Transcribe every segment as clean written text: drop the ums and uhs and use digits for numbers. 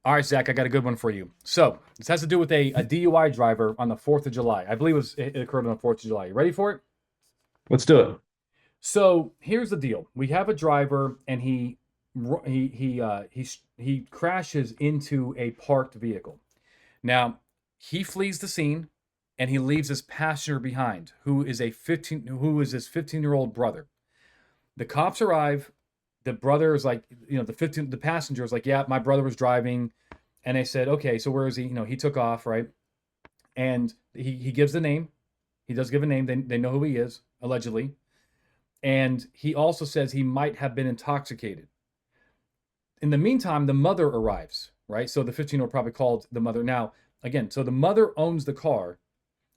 All right, Zach, I got a good one for you. So this has to do with a DUI driver on the 4th of July. I believe it occurred on the 4th of July. You ready for it? Let's do it. So here's the deal: we have a driver, and he crashes into a parked vehicle. Now he flees the scene, and he leaves his passenger behind, who is his 15-year-old brother. The cops arrive. The brother is like, the passenger is like, yeah, my brother was driving, and they said, okay, so where is he? He took off, right? And he gives the name. He does give a name. They know who he is, allegedly. And he also says he might have been intoxicated. In the meantime, the mother arrives, right? So the 15-year-old probably called the mother. Now, again, so the mother owns the car,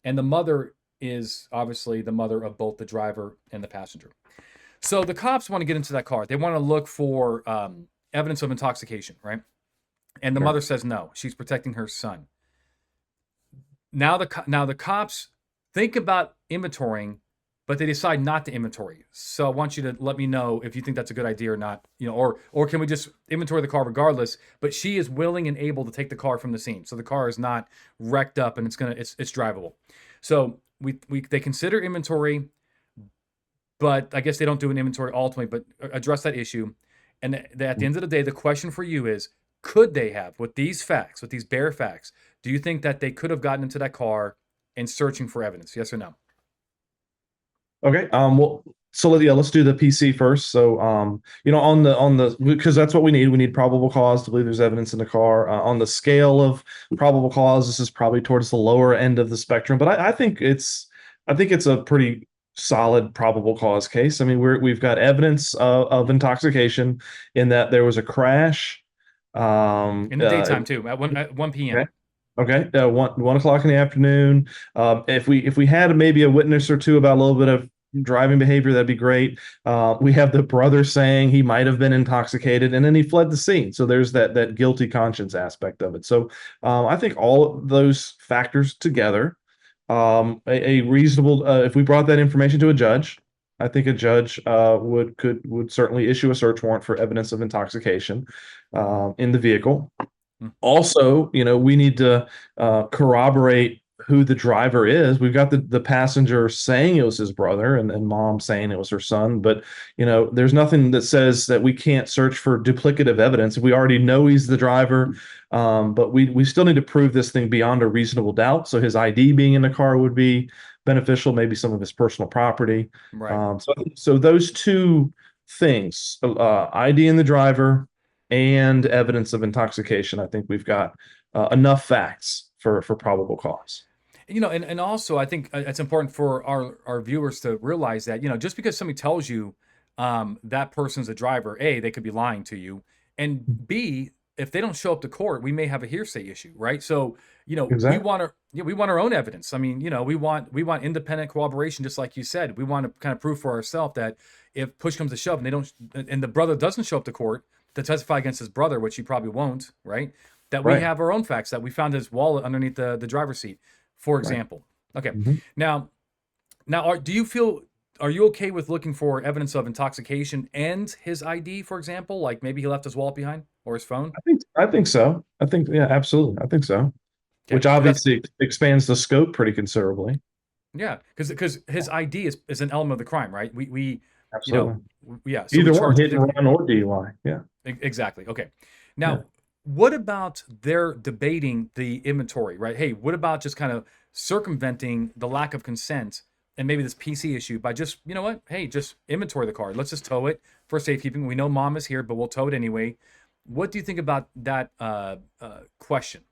and the mother is obviously the mother of both the driver and the passenger. So the cops want to get into that car. They want to look for evidence of intoxication, right? And the Sure. mother says no. She's protecting her son. Now the cops think about inventorying, but they decide not to inventory. So I want you to let me know if you think that's a good idea or not. Or can we just inventory the car regardless? But she is willing and able to take the car from the scene, so the car is not wrecked up and it's drivable. So we they consider inventory, but I guess they don't do an inventory ultimately, but address that issue. And at the end of the day, the question for you is, could they have, with these facts, with these bare facts, do you think that they could have gotten into that car and searching for evidence? Yes or no? Okay. Well, so yeah, let's do the PC first. So, on the because that's what we need. We need probable cause to believe there's evidence in the car. On the scale of probable cause, this is probably towards the lower end of the spectrum, but I think it's a pretty solid probable cause case. I mean, we've got evidence of intoxication in that there was a crash. Um, In the uh, daytime too, at 1 okay. p.m. Okay, 1 o'clock in the afternoon. If we had maybe a witness or two about a little bit of driving behavior, that'd be great. We have the brother saying he might have been intoxicated, and then he fled the scene. So there's that guilty conscience aspect of it. So I think all of those factors together, a reasonable. If we brought that information to a judge, I think a judge would certainly issue a search warrant for evidence of intoxication in the vehicle. Hmm. Also, we need to corroborate who the driver is. We've got the passenger saying it was his brother and mom saying it was her son, but there's nothing that says that we can't search for duplicative evidence. We already know he's the driver, but we still need to prove this thing beyond a reasonable doubt. So his ID being in the car would be beneficial, maybe some of his personal property. Right. So those two things, ID in the driver and evidence of intoxication, I think we've got enough facts for probable cause. And also I think it's important for our viewers to realize that, just because somebody tells you that person's a driver, A, they could be lying to you. And B, if they don't show up to court, we may have a hearsay issue, right? So, we Exactly. want we want our own evidence. I mean, we want independent corroboration, just like you said. We want to kind of prove for ourselves that if push comes to shove and the brother doesn't show up to court to testify against his brother, which he probably won't, right? That we Right. have our own facts, that we found his wallet underneath the driver's seat, for Right. example. Okay. Mhm. Now, are you okay with looking for evidence of intoxication and his ID, for example? Like maybe he left his wallet behind or his phone? I think so. I think, yeah, absolutely. I think so. Okay, Which because that's obviously expands the scope pretty considerably. yeah, because his ID is an element of the crime, right? You know, Absolutely. yeah. So we Either one, charge hit and particularly run or DUI. Yeah. exactly. Okay. Yeah. Now, what about their debating the inventory, right? Hey, what about just kind of circumventing the lack of consent and maybe this PC issue by just, you know what? Hey, just inventory the car. Let's just tow it for safekeeping. We know mom is here, but we'll tow it anyway. What do you think about that question?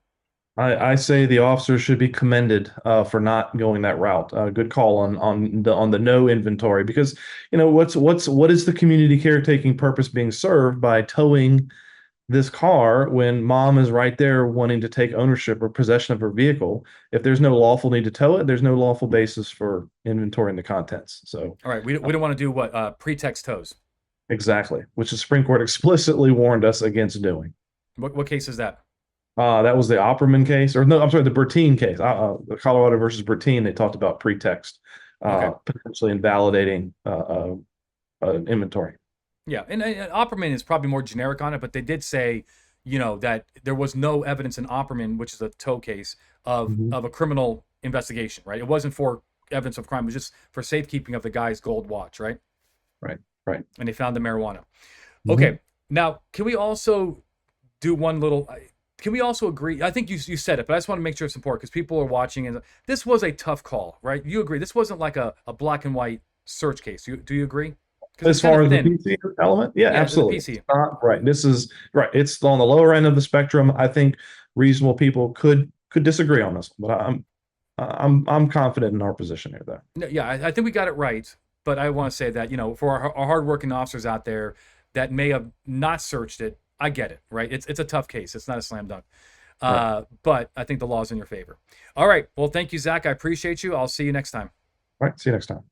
I say the officers should be commended for not going that route. Good call on the no inventory because what is the community caretaking purpose being served by towing this car when mom is right there wanting to take ownership or possession of her vehicle? If there's no lawful need to tow it, there's no lawful basis for inventorying the contents. So All right, we uh, don't want to do what pretext tows. exactly, which the Supreme Court explicitly warned us against doing. What case is that? That was the Opperman case, or no, I'm sorry, the Bertine case. The Colorado versus Bertine. They talked about pretext, Okay. potentially invalidating inventory. Yeah, and Opperman is probably more generic on it, but they did say, that there was no evidence in Opperman, which is a tow case Mhm. of a criminal investigation, right? It wasn't for evidence of crime; it was just for safekeeping of the guy's gold watch, right? Right. Right. And they found the marijuana. Mhm. Okay, now can we also do one little? Can we also agree? I think you said it, but I just want to make sure it's important because people are watching, and this was a tough call, right? You agree? This wasn't like a black and white search case. Do you agree? Because it's As kind far of as the thin. PC element, yeah, Yeah, the absolutely. It's PC. not right. This is right. It's on the lower end of the spectrum. I think reasonable people could disagree on this, but I'm confident in our position here, though. No, yeah, I think we got it right. But I want to say that for our hardworking officers out there that may have not searched it, I get it, right? It's a tough case. It's not a slam dunk. Right. But I think the law is in your favor. All right. Well, thank you, Zach. I appreciate you. I'll see you next time. All right. See you next time.